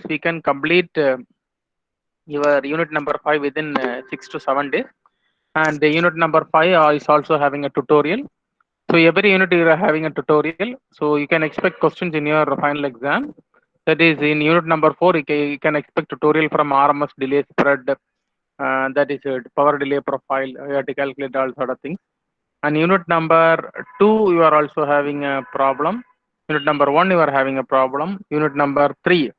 we can complete your unit number 5 within 6 to 7 days. And the unit number 5 is also having a tutorial. So every unit you are having a tutorial. So you can expect questions in your final exam. That is in unit number 4, you can expect tutorial from RMS delay spread, that is power delay profile. You have to calculate all sort of things. And unit number 2, you are also having a problem. Unit number 1, you are having a problem. Unit number 3,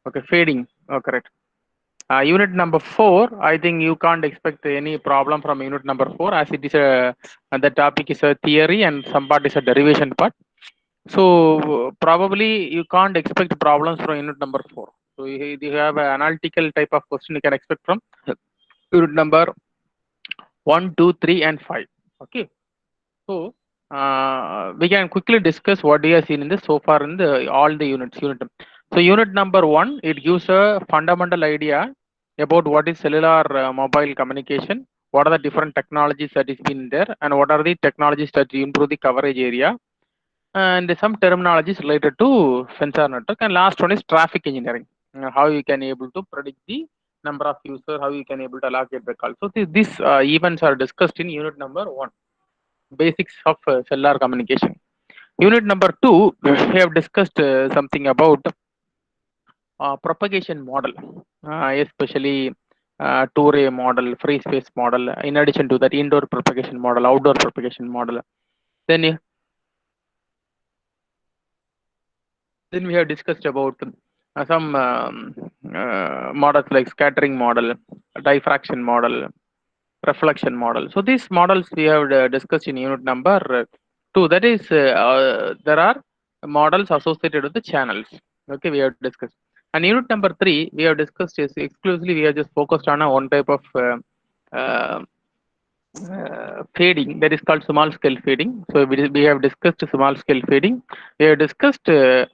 okay, fading. Oh, correct. Unit number 4, I think you can't expect any problem from unit number 4, as it is the topic is a theory and some part is a derivation part. So probably you can't expect problems from unit number 4. So you have an analytical type of question you can expect from unit number 1, 2, 3, and 5. Okay. So we can quickly discuss what we have seen in this so far in the all the units. So unit number 1, it gives a fundamental idea about what is cellular mobile communication, what are the different technologies that is been there, and what are the technologies that improve the coverage area, and some terminologies related to sensor network. And last one is traffic engineering, how you can able to predict the number of users, how you can able to allocate the call. So these events are discussed in unit number 1, basics of cellular communication. Unit number 2, we have discussed something about propagation model, especially two-ray model, free space model. In addition to that, indoor propagation model, outdoor propagation model. Then, then we have discussed about some models like scattering model, diffraction model, reflection model. So these models we have discussed in unit number 2. That is, there are models associated with the channels. Okay, we have discussed. And unit number 3, we have discussed is exclusively we have just focused on a one type of uh, fading, that is called small scale fading. So we have discussed small scale fading. We have discussed what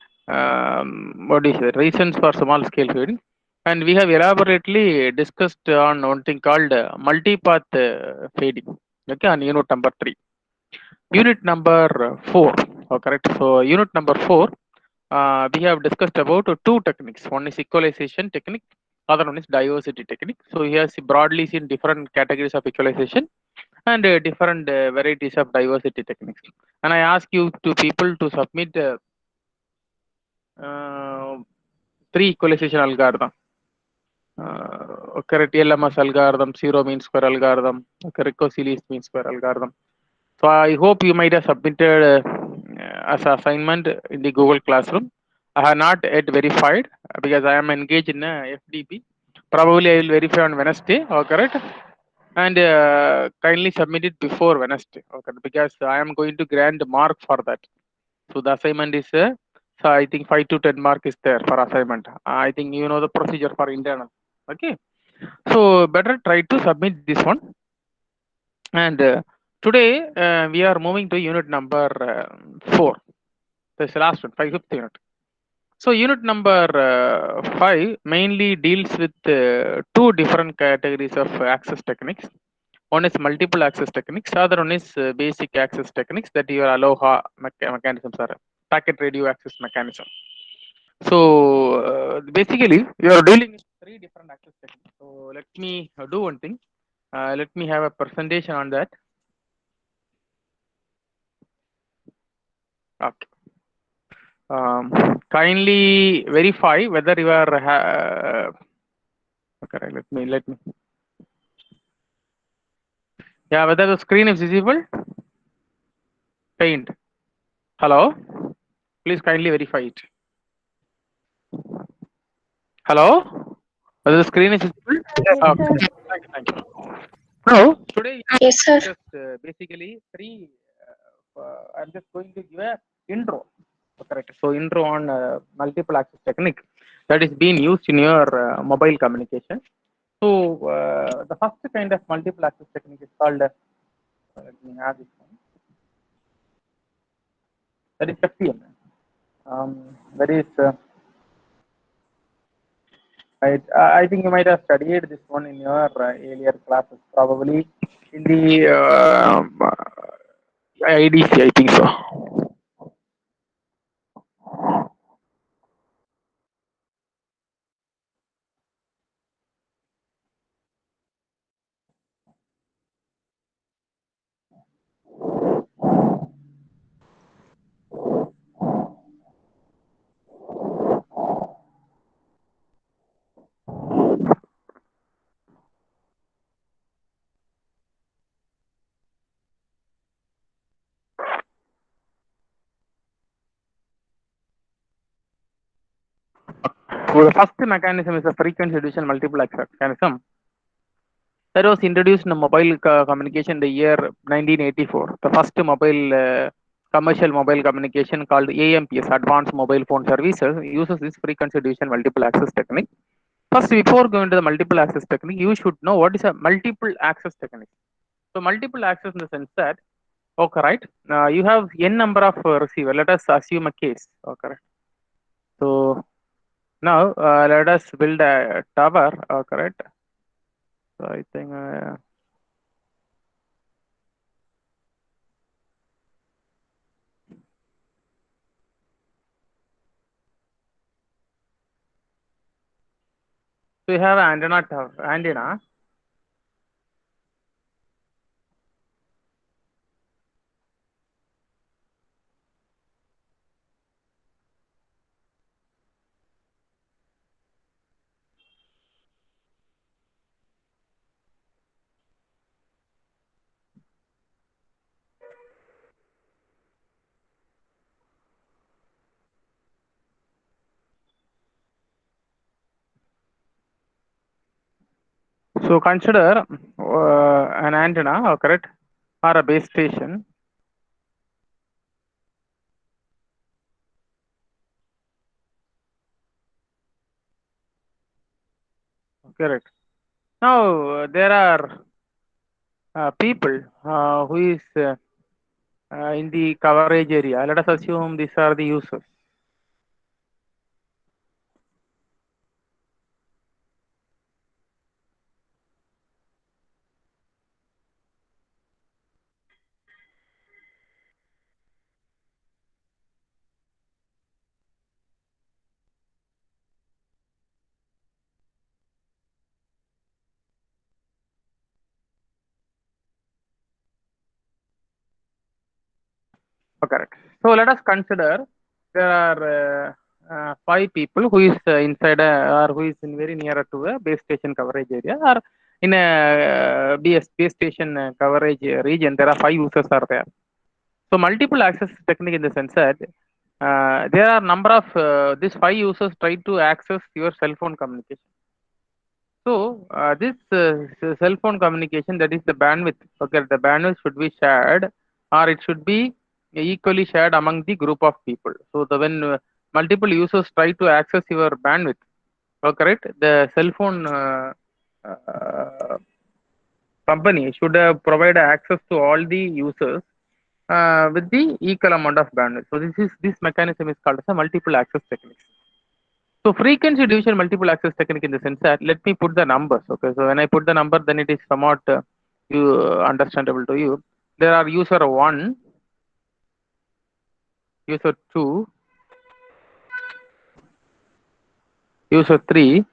is the reasons for small scale fading, and we have elaborately discussed on one thing called multipath fading. Okay, on unit number 3. Unit number 4. Oh, correct. So unit number 4, we have discussed about two techniques. One is equalization technique, other one is diversity technique. So he has broadly seen different categories of equalization and different varieties of diversity techniques. And I ask you to people to submit uh, 3 equalization algorithm. Correct, LMS algorithm, zero mean square algorithm, Riccosili's mean square algorithm. So I hope you might have submitted as assignment in the Google Classroom. I have not yet verified because I am engaged in FDP. Probably I will verify on Wednesday. Oh, correct. And kindly submit it before Wednesday. Okay, because I am going to grant mark for that. So the assignment is, so I think 5 to 10 mark is there for assignment. I think you know the procedure for internal. Okay. So better try to submit this one. And today we are moving to unit number 4. This last one, 5th unit. So unit number 5 mainly deals with 2 different categories of access techniques. One is multiple access techniques. Other one is basic access techniques, that your Aloha mechanisms are packet radio access mechanism. So basically, you are dealing with 3 different access techniques. So let me do one thing. Let me have a presentation on that. Okay. Kindly verify whether you are. Okay, let me. Yeah, whether the screen is visible. Paint. Hello. Please kindly verify it. Hello. Whether the screen is visible. Yes, Okay. sir. Thank you. Now today Yes, sir. just basically 3. I'm just going to give a intro. Correct. So intro on multiple access technique that is being used in your mobile communication. So the first kind of multiple access technique is called. Let me add this one. That is FPM. That is. I think you might have studied this one in your earlier classes, probably in the IDC. I think so. So the first mechanism is the frequency division multiple access mechanism that was introduced in mobile communication in the year 1984. The first mobile commercial mobile communication called AMPS, Advanced Mobile Phone Services, uses this frequency division multiple access technique. First, before going to the multiple access technique, you should know what is a multiple access technique. So multiple access in the sense that, okay, right, you have n number of receiver. Let us assume a case. Okay, right. So now let us build a tower. Okay, right. So I think. So you have antenna tower, antenna. So consider an antenna, correct, or a base station. Correct. Now there are people who is in the coverage area. Let us assume these are the users. Correct. So let us consider there are five people who is inside or who is in very near to a base station coverage area or in a base station coverage region. There are five users are there. So multiple access technique in the sense that there are number of these five users try to access your cell phone communication. So this cell phone communication, that is the bandwidth. Okay, the bandwidth should be shared, or it should be equally shared among the group of people. So the when multiple users try to access your bandwidth, okay, right? The cell phone uh, company should provide access to all the users with the equal amount of bandwidth. So this mechanism is called as a multiple access technique. So frequency division multiple access technique in the sense that let me put the numbers. Okay, so when I put the number, then it is somewhat you understandable to you. There are user one, user two, user three,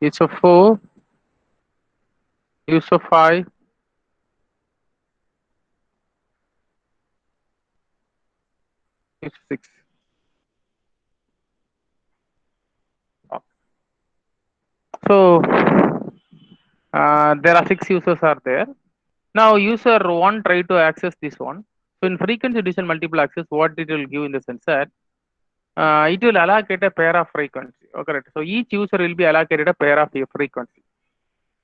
user four, user five, user six. So there are six users are there. Now user one try to access this one. So in frequency division multiple access, what it will give in the sense that it will allocate a pair of frequency. Okay, correct. So each user will be allocated a pair of frequency.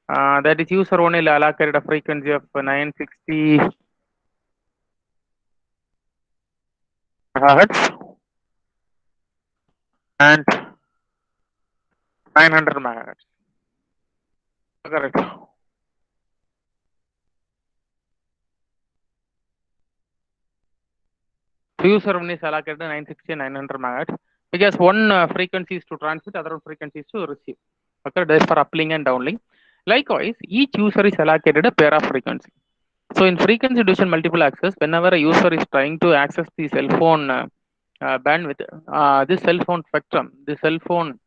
That is user one will allocate a frequency of 960 megahertz and 900 megahertz. Correct. So user one is allocated 960 and 900 megahertz because one frequency is to transmit, other frequency is to receive. Okay, that is for uplink and downlink. Likewise, each user is allocated a pair of frequency. So in frequency division multiple access, whenever a user is trying to access the cell phone bandwidth, this cell phone spectrum, the cell phone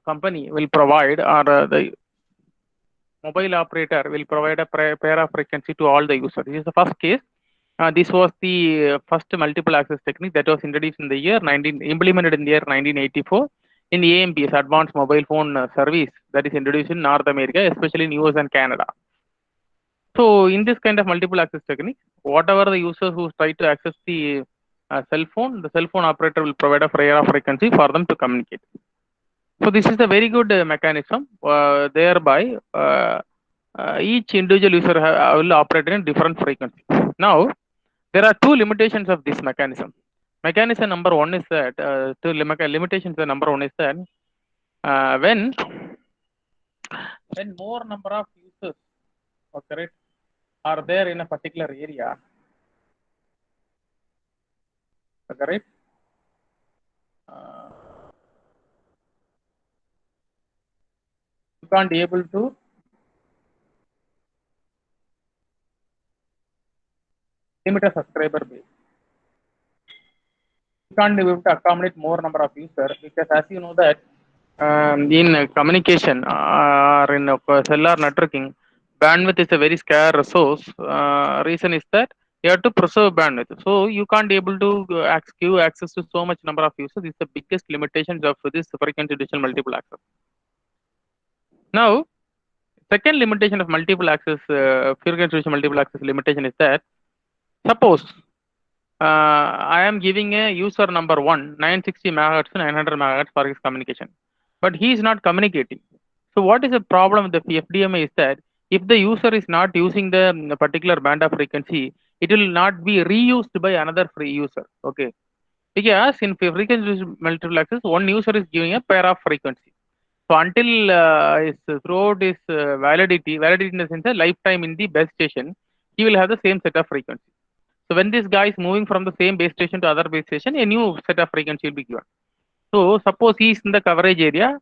company will provide, or the mobile operator will provide a pair of frequency to all the users. This is the first case. This was the first multiple access technique that was introduced in the year implemented in the year 1984 in the AMPS, Advanced Mobile Phone Service, that is introduced in North America, especially in US and Canada. So in this kind of multiple access technique, whatever the users who try to access the cell phone, the cell phone operator will provide a area frequency for them to communicate. So this is a very good mechanism. Thereby, each individual user will operate in different frequency. Now, there are two limitations of this mechanism. Mechanism number one is that limitations. The number one is that uh, when when more number of users, correct, are there in a particular area, correct. Uh, you can't be able to limit a subscriber base. You can't be able to accommodate more number of users because, as you know, that in communication or in cellular networking, bandwidth is a very scarce resource. Reason is that you have to preserve bandwidth. So you can't be able to give access to so much number of users. This is the biggest limitations of this frequency division multiple access. Now, second limitation of multiple access, frequency division multiple access limitation is that suppose I am giving a user number 1 960 megahertz to 900 megahertz for his communication, but he is not communicating. So what is the problem with the FDMA is that if the user is not using the particular band of frequency, it will not be reused by another free user. Okay, because in frequency multiple access, one user is giving a pair of frequency. So until throughout his validity in the sense of lifetime in the base station, he will have the same set of frequency. So when this guy is moving from the same base station to other base station, a new set of frequency will be given. So suppose he is in the coverage area,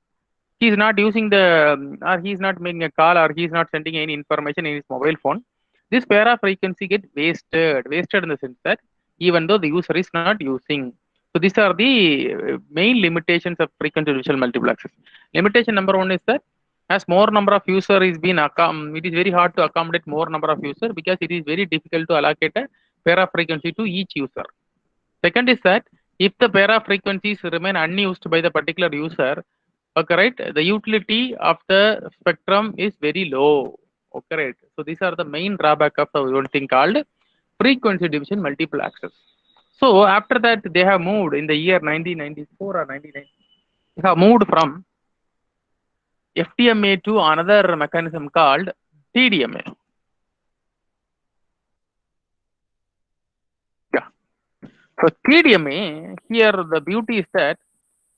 he is not using or he is not making a call, or he is not sending any information in his mobile phone. This pair of frequency get wasted in the sense that even though the user is not using. So these are the main limitations of frequency division multiple access. Limitation number one is that as more number of user is being it is very hard to accommodate more number of user because it is very difficult to allocate a pair of frequency to each user. Second is that if the pair of frequencies remain unused by the particular user, okay, right, the utility of the spectrum is very low. Okay, right. So these are the main drawback of one thing called frequency division multiple access. So after that, they have moved in the year 1994 or 1990. They have moved from FDMA to another mechanism called TDMA. Yeah. So TDMA, here the beauty is that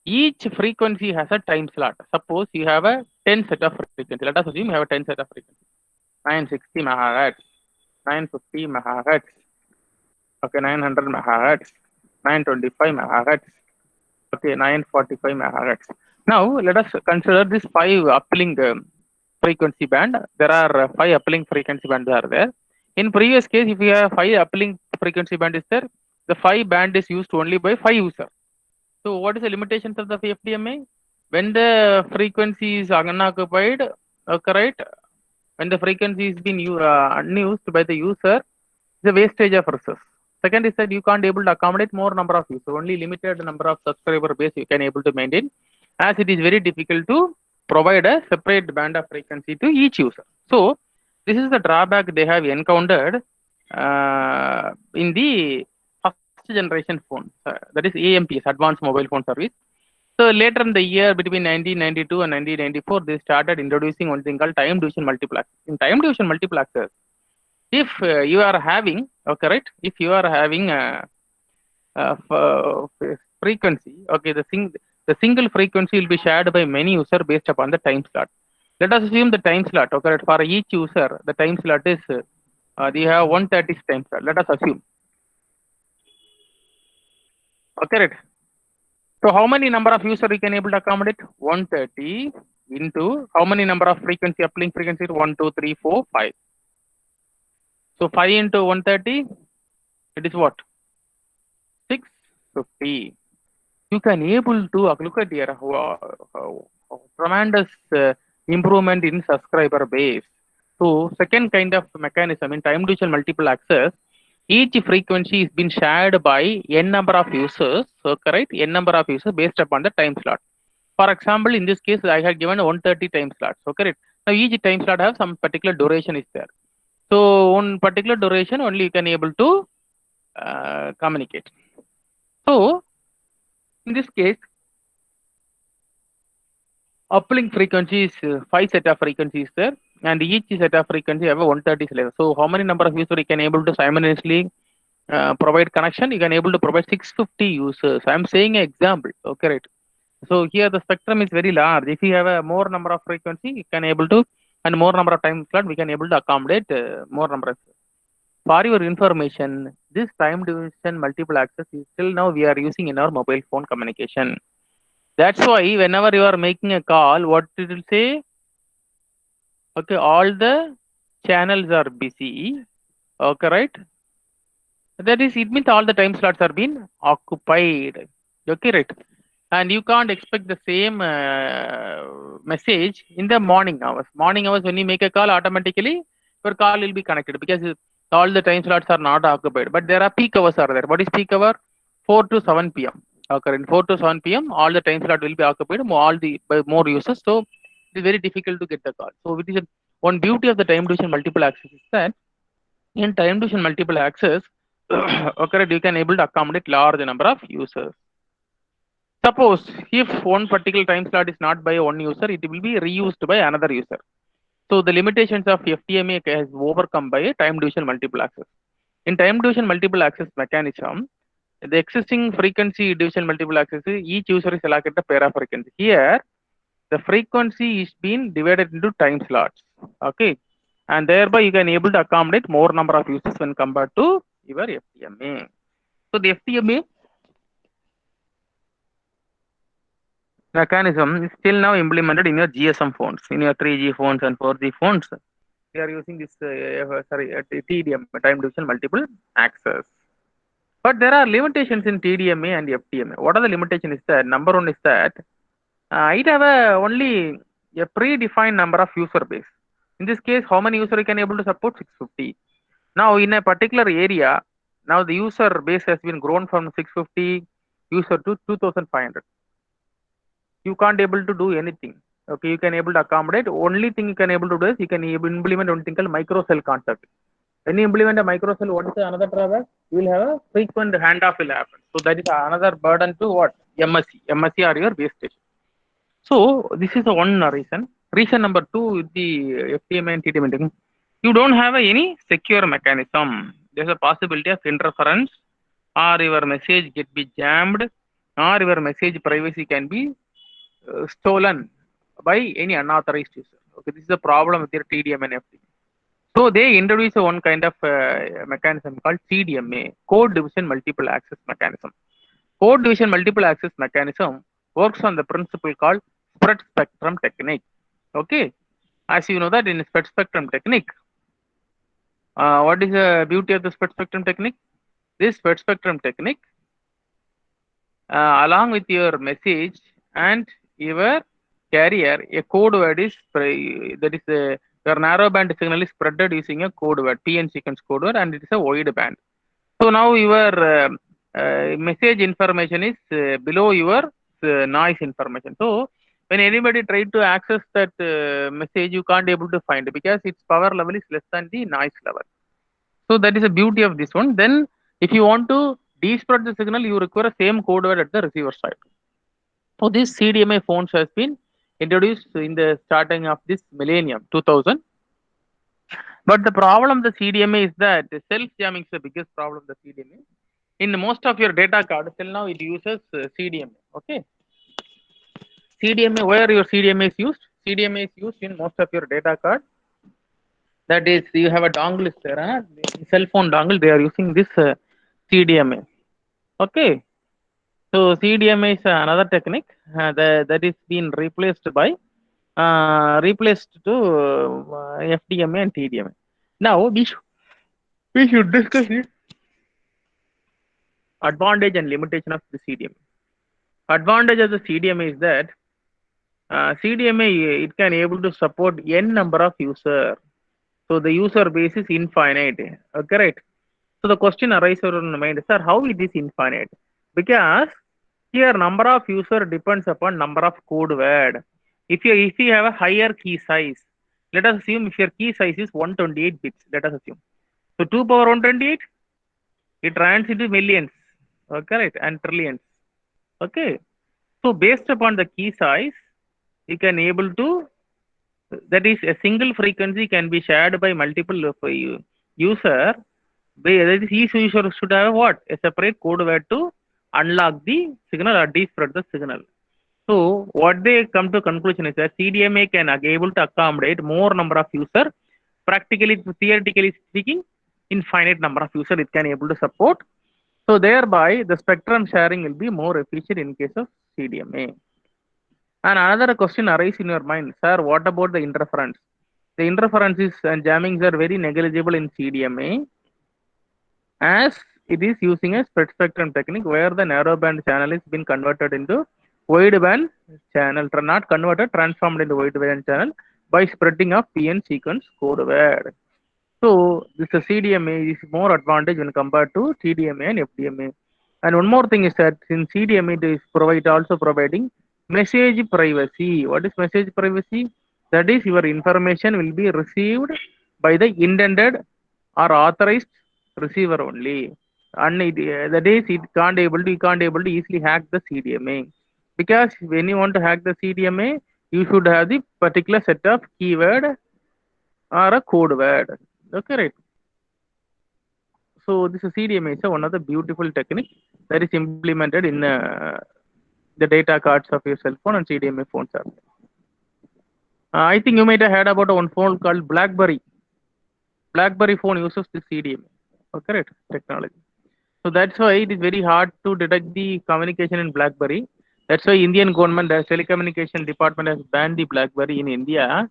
each frequency has a time slot. Suppose you have a 10 set of frequency. Let us assume you have a 10 set of frequency. 960 megahertz, 950 megahertz, okay, 900 megahertz, 925 megahertz, okay, 945 megahertz. Now let us consider this 5 uplink frequency band. There are 5 uplink frequency bands are there. In previous case, if you have 5 uplink frequency band is there, the 5 band is used only by 5 users. So what is the limitations of the FDMA? When the frequency is unoccupied, okay, right? When the frequency is being unused by the user, the wastage of resource. Second is that you can't able to accommodate more number of users. Only limited number of subscriber base you can able to maintain, as it is very difficult to provide a separate band of frequency to each user. So this is the drawback they have encountered in the first generation phone, that is AMPS, Advanced Mobile Phone Service. So later in the year between 1992 and 1994, they started introducing one thing called time division multiplexer. In time division multiplexer, if you are having, okay, right, if you are having a frequency, okay, the single frequency will be shared by many users based upon the time slot. Let us assume the time slot, okay, right, for each user, the time slot is they have 130 time slot. Let us assume, okay, right. So how many number of user we can able to accommodate? 130 into how many number of frequency uplink frequency? 1, 2, 3, 4, 5. So 5 into 130, it is what? 650. You can able to look at here tremendous improvement in subscriber base. So second kind of mechanism in time division multiple access, each frequency is being shared by n number of users, so correct, n number of users based upon the time slot. For example, in this case, I had given 130 time slots, so correct. Now each time slot have some particular duration is there. So one particular duration only you can able to communicate. So in this case, uplink frequency is 5 set of frequencies there, and each set of frequency have a 130 slave. So how many number of users you can able to simultaneously provide connection? You can able to provide 650 users. I am saying an example. Okay, right. So here the spectrum is very large. If you have a more number of frequency, you can able to, and more number of time slot, we can able to accommodate more number of. For your information, this time division multiple access is still now we are using in our mobile phone communication. That's why whenever you are making a call, what it will say? Okay, all the channels are busy. Okay, right? That is, it means all the time slots are being occupied. Okay, right? And you can't expect the same message in the morning hours. Morning hours, when you make a call, automatically your call will be connected because all the time slots are not occupied. But there are peak hours are there. What is peak hour? 4 to 7 p.m. Okay, in 4 to 7 p.m., all the time slot will be occupied all the by more users. So it is very difficult to get the call. So it is one beauty of the time division multiple access is that in time division multiple access, okay, you can able to accommodate large number of users. Suppose if one particular time slot is not by one user, it will be reused by another user. So the limitations of FTMA has overcome by a time division multiple access. In time division multiple access mechanism, the existing frequency division multiple access, each user is allocated a pair of frequency. Here, the frequency is being divided into time slots. Okay, and thereby you can able to accommodate more number of users when compared to your FTMA. So the FTMA mechanism is still now implemented in your GSM phones, in your 3G phones and 4G phones. We are using this TDM, time division multiple access. But there are limitations in TDMA and FTMA. What are the limitations? Is that number one is that it have only a predefined number of user base. In this case, how many user you can able to support? 650. Now in a particular area, now the user base has been grown from 650 user to 2500. You can't able to do anything. Okay, you can able to accommodate. Only thing you can able to do is you can implement one thing called micro cell concept. When you implement a micro cell, what is another drawback? You will have a frequent handoff will happen. So that is another burden to what? MSC. MSC are your base station. So this is the one reason. Reason number two with the FTMA and TTM, you don't have any secure mechanism. There's a possibility of interference, or your message get be jammed, or your message privacy can be stolen by any unauthorized user. Okay, this is the problem with your TDM and FTM. So they introduce one kind of mechanism called CDMA, Code Division Multiple Access Mechanism. Code Division Multiple Access Mechanism works on the principle called spread spectrum technique. Okay, as you know that in spread spectrum technique, what is the beauty of the spread spectrum technique? This spread spectrum technique, along with your message and your carrier, a code word is that is your narrowband signal is spreaded using a code word, PN sequence code word, and it is a wide band. So now your message information is below your noise information. So when anybody try to access that message, you can't able to find it because its power level is less than the noise level. So that is the beauty of this one. Then if you want to despread the signal, you require the same code word at the receiver side. So this CDMA phones has been introduced in the starting of this millennium, 2000. But the problem of the CDMA is that the self-jamming is the biggest problem of the CDMA. In most of your data card, till now it uses CDMA. Okay. CDMA, where your CDMA is used? CDMA is used in most of your data card. That is, you have a dongle is there, cell phone dongle, they are using this CDMA. Okay. So CDMA is another technique that is being replaced by replaced to FDMA and TDMA. Now we should discuss the advantage and limitation of the CDMA. Advantage of the CDMA is that CDMA it can able to support n number of user. So the user base is infinite. Correct. So the question arises in the mind, sir, how it is infinite? Because here number of user depends upon number of code word. If you have a higher key size, let us assume if your key size is 128 bits, let us assume. So 2 power 128, it runs into millions. Okay, right, and trillions. Okay, so based upon the key size, you can able to, that is a single frequency can be shared by multiple of user. That is, each user should have what, a separate code word to unlock the signal or despread the signal. So what they come to conclusion is that CDMA can able to accommodate more number of user. Practically, theoretically speaking, infinite number of user it can able to support. So thereby the spectrum sharing will be more efficient in case of CDMA. And another question arises in your mind, sir, what about the interference? The interferences and jammings are very negligible in CDMA as it is using a spread spectrum technique where the narrowband channel is been converted into wideband channel, not converted, transformed into wideband channel by spreading of PN sequence code word. So this CDMA is more advantage when compared to TDMA and FDMA. And one more thing is that in CDMA it is also providing message privacy. What is message privacy? That is, your information will be received by the intended or authorized receiver only. And that is, you can't able to easily hack the CDMA, because when you want to hack the CDMA, you should have the particular set of keyword or a code word. Okay, right. So this is CDMA is one of the beautiful technique that is implemented in the data cards of your cell phone and CDMA phones are. I think you might have heard about one phone called BlackBerry. BlackBerry phone uses the CDMA. Okay, right, technology. So that's why it is very hard to detect the communication in BlackBerry. That's why Indian government, the telecommunication department has banned the BlackBerry in India,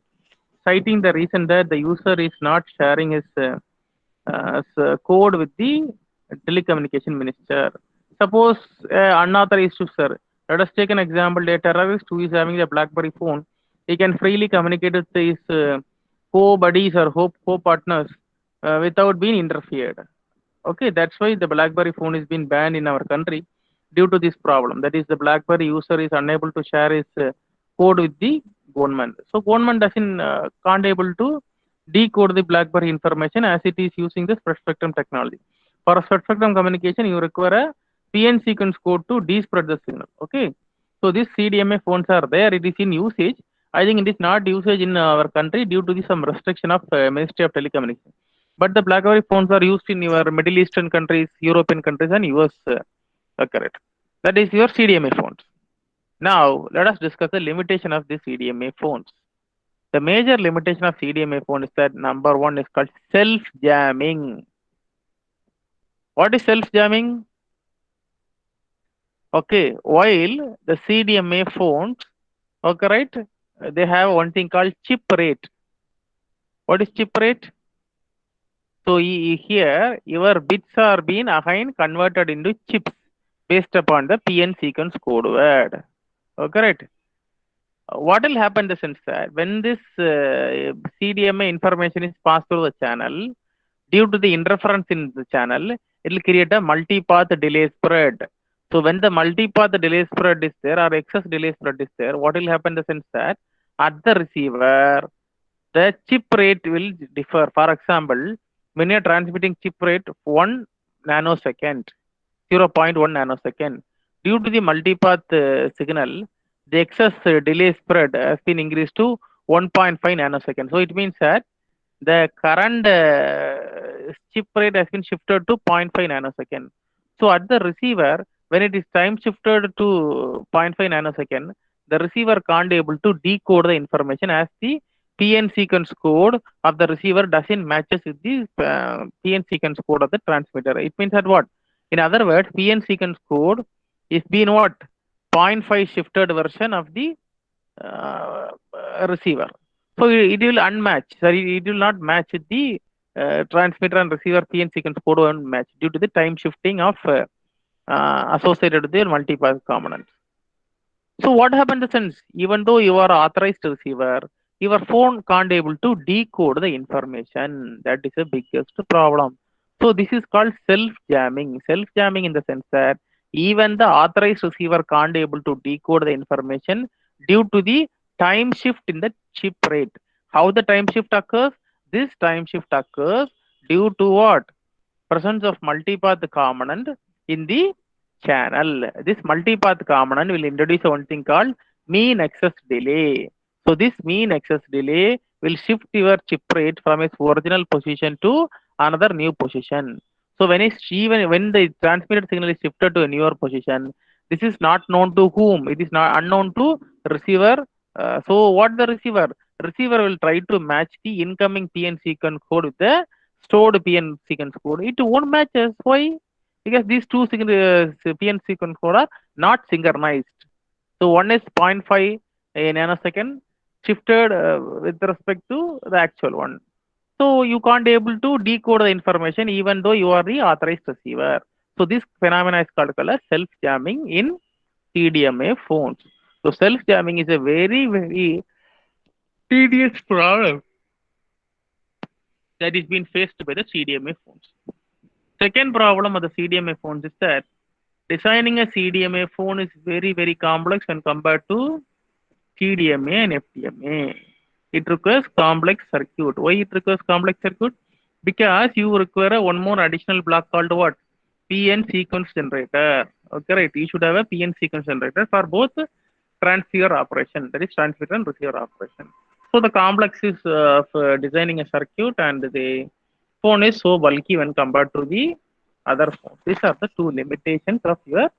citing the reason that the user is not sharing his code with the telecommunication minister. Suppose unauthorized user. Let us take an example. A terrorist who is having a BlackBerry phone, he can freely communicate with his co-buddies or co-partners without being interfered. Okay, that's why the BlackBerry phone is being banned in our country due to this problem. That is, the BlackBerry user is unable to share his code with the government. So government doesn't can't able to decode the BlackBerry information as it is using the spread spectrum technology. For a spread spectrum communication, you require a PN sequence code to despread the signal. Okay, so these CDMA phones are there. It is in usage. I think it is not usage in our country due to some restriction of Ministry of Telecommunications. But the BlackBerry phones are used in your Middle Eastern countries, European countries, and US. Correct. That is your CDMA phones. Now, let us discuss the limitation of the CDMA phones. The major limitation of CDMA phone is that number one is called self-jamming. What is self-jamming? Okay, while the CDMA phones, okay, right, they have one thing called chip rate. What is chip rate? So here your bits are being again converted into chips based upon the PN sequence code word. Okay, right. What will happen in the sense that when this CDMA information is passed through the channel, due to the interference in the channel, it will create a multi-path delay spread. So when the multi-path delay spread is there or excess delay spread is there, what will happen in the sense that at the receiver, the chip rate will differ. For example, when you are transmitting chip rate 1 nanosecond, 0.1 nanosecond, due to the multipath signal, the excess delay spread has been increased to 1.5 nanosecond. So it means that the current chip rate has been shifted to 0.5 nanosecond. So at the receiver, when it is time shifted to 0.5 nanosecond, the receiver can't able to decode the information as the PN sequence code of the receiver doesn't matches with the PN sequence code of the transmitter. It means that what? In other words, PN sequence code is being what? 0.5 shifted version of the receiver. So it will unmatch. Sorry, it will not match with the transmitter and receiver PN sequence code won't match due to the time shifting of associated with the multipath components. So what happens since even though you are authorized receiver, your phone can't able to decode the information. That is the biggest problem. So this is called self-jamming. Self-jamming in the sense that even the authorized receiver can't able to decode the information due to the time shift in the chip rate. How the time shift occurs? This time shift occurs due to what? Presence of multipath component in the channel. This multipath component will introduce one thing called mean access delay. So this mean access delay will shift your chip rate from its original position to another new position. So even when the transmitted signal is shifted to a newer position, this is not known to whom. It is not unknown to receiver. So what the receiver? Receiver will try to match the incoming PN sequence code with the stored PN sequence code. It won't matches. Why? Because these two PN sequence code are not synchronized. So one is zero point 0.5 a nanosecond shifted with respect to the actual one. So you can't able to decode the information even though you are the authorized receiver. So this phenomena is called self-jamming in CDMA phones. So self-jamming is a very, very tedious problem that is being faced by the CDMA phones. Second problem of the CDMA phones is that designing a CDMA phone is very, very complex when compared to TDMA and FDMA. It requires complex circuit. Why it requires complex circuit? Because you require one more additional block called what? PN sequence generator. Okay, right. You should have a PN sequence generator for both transceiver operation, that is transmitter and receiver operation. So the complex is of designing a circuit, and the phone is so bulky when compared to the other phones. These are the two limitations of your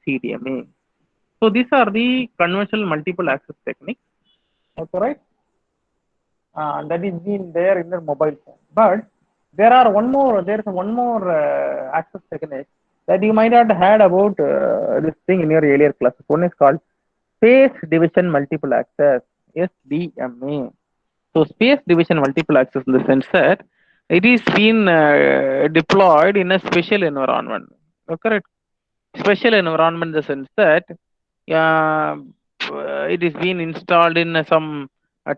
CDMA. So these are the conventional multiple access techniques. Okay, right? That is been there in the mobile phone. But there are one more. There is one more access technique that you might have heard about this thing in your earlier classes. One is called space division multiple access, SDMA. So space division multiple access in the sense that it is been deployed in a special environment. Okay, right? Special environment in the sense that uh, it is being installed in some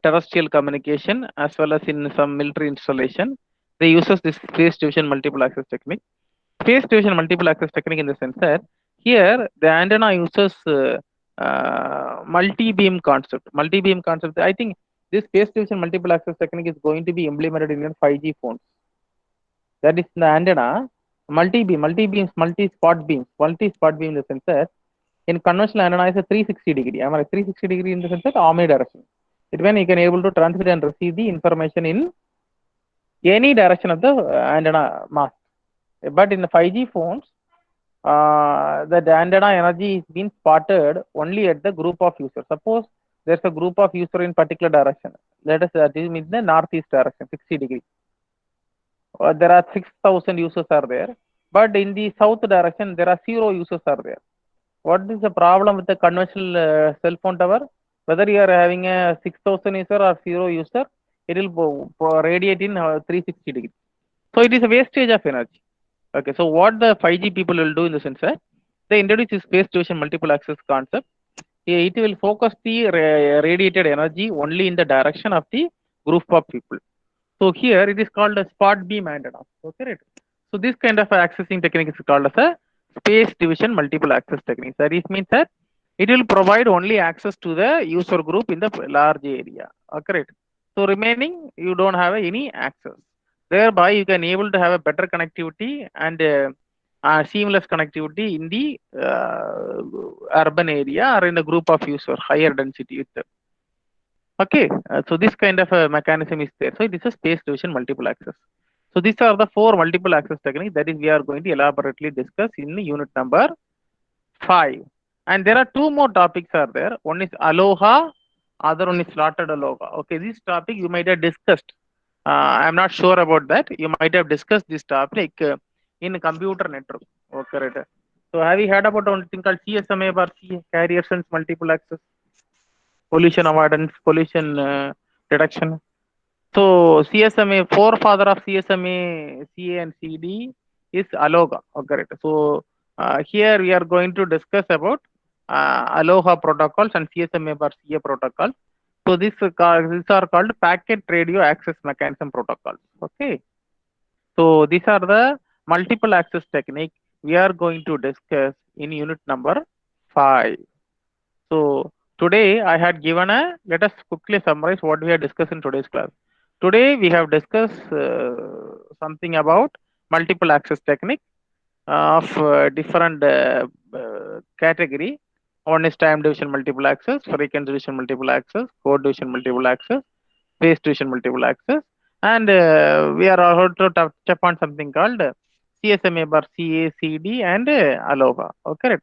terrestrial communication as well as in some military installation. They uses this space division multiple access technique. Space division multiple access technique in the sense that here the antenna uses multi-beam concept. Multi-beam concept. I think this space division multiple access technique is going to be implemented in 5G phones. That is the antenna multi-beam, multi-spot beam in the sense that in conventional antenna is a 360 degree. Am I right? 360 degree in the sense that omnidirectional. It when you can able to transmit and receive the information in any direction of the antenna mast. But in the 5G phones, the antenna energy is being spotted only at the group of users. Suppose there's a group of user in particular direction. Let us assume in the northeast direction, 60 degree. There are 6,000 users are there, but in the south direction there are 0 users are there. What is the problem with the conventional cell phone tower? Whether you are having a 6,000 user or 0 user, it will radiate in 360 degrees. So it is a wastage of energy. Okay, so what the 5G people will do in the sense that they introduce this space division multiple access concept. It will focus the radiated energy only in the direction of the group of people. So here it is called a spot beam antenna. Okay, right? So this kind of accessing technique is called as a space division multiple access technique. That is means that it will provide only access to the user group in the large area. Okay, right? So remaining you don't have any access. Thereby you can able to have a better connectivity and seamless connectivity in the urban area or in a group of users, higher density with them. Okay, so this kind of a mechanism is there. So it is a space division multiple access. So these are the 4 multiple access techniques that is we are going to elaborately discuss in unit number 5. And there are 2 more topics are there. One is Aloha, other one is slotted Aloha. Okay, this topic you might have discussed. I am not sure about that. You might have discussed this topic in computer network. Okay, right. So have you heard about one thing called CSMA or carrier sense multiple access? Pollution avoidance, pollution reduction. So CSMA, forefather of CSMA, CA and CD is Aloha. Okay, right. So here we are going to discuss about Aloha protocols and CSMA or CA protocols. So these are called packet radio access mechanism protocols. Okay. So these are the multiple access technique we are going to discuss in unit number 5. So today I had given let us quickly summarize what we have discussed in today's class. Today we have discussed something about multiple access technique. of different category. One is time division multiple access, frequency division multiple access, code division multiple access, phase division multiple access, and we are also touch upon something called CSMA bar CACD and ALOVA. Okay.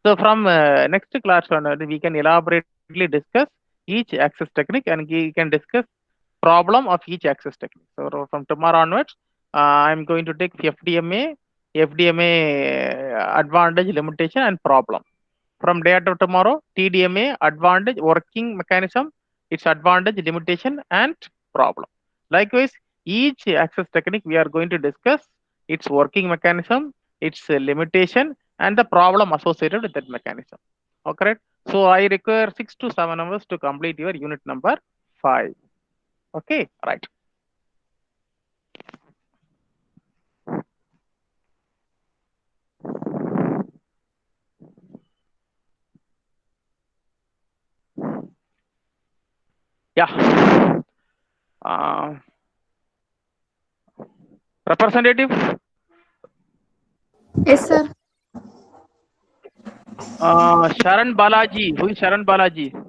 So from next class onward, we can elaborately discuss each access technique and we can discuss problem of each access technique. So from tomorrow onwards, I'm going to take FDMA advantage, limitation, and problem. From day after tomorrow, TDMA advantage, working mechanism, its advantage, limitation, and problem. Likewise, each access technique we are going to discuss its working mechanism, its limitation, and the problem associated with that mechanism. Okay. So I require 6 to 7 hours to complete your unit number 5. Okay, right. Yeah. Representative, Yes, sir. Sharan Balaji. Who is Sharan Balaji?